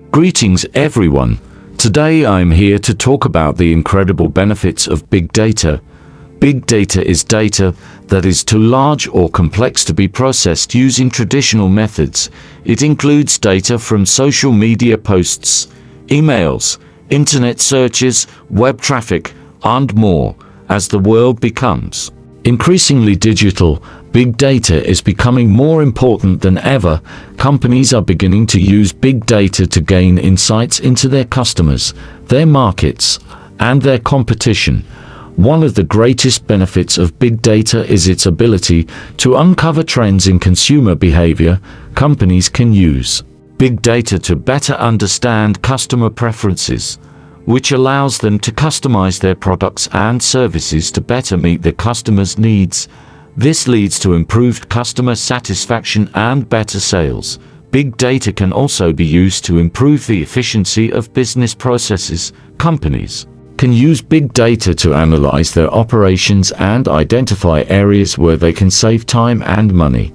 Greetings everyone. Today I'm here to talk about the incredible benefits of big data. Big data is data that is too large or complex to be processed using traditional methods. It includes data from social media posts, emails, internet searches, web traffic, and more. As the world becomes increasingly digital, big data is becoming more important than ever. Companies are beginning to use big data to gain insights into their customers, their markets, and their competition. One of the greatest benefits of big data is its ability to uncover trends in consumer behavior. Companies can use big data to better understand customer preferences, which allows them to customize their products and services to better meet their customers' needs. This leads to improved customer satisfaction and better sales. Big data can also be used to improve the efficiency of business processes. Companies can use big data to analyze their operations and identify areas where they can save time and money.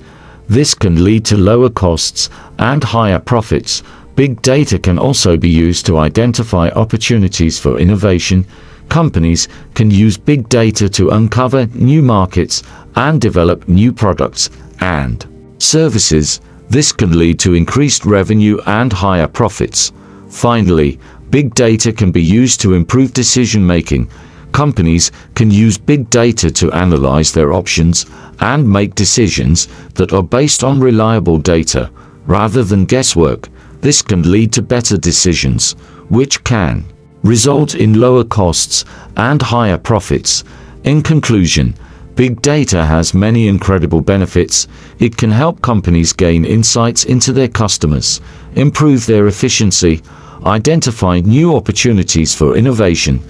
This can lead to lower costs and higher profits. Big data can also be used to identify opportunities for innovation. Companies can use big data to uncover new markets and develop new products and services. This can lead to increased revenue and higher profits. Finally, big data can be used to improve decision-making. Companies can use big data to analyze their options and make decisions that are based on reliable data, rather than guesswork. This can lead to better decisions, which can result in lower costs and higher profits. In conclusion, big data has many incredible benefits. It can help companies gain insights into their customers, improve their efficiency, identify new opportunities for innovation,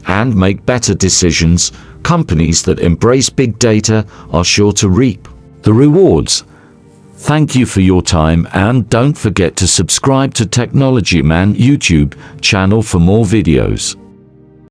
and make better decisions. Companies that embrace big data are sure to reap the rewards. Thank you for your time, and don't forget to subscribe to Technology Man YouTube channel for more videos.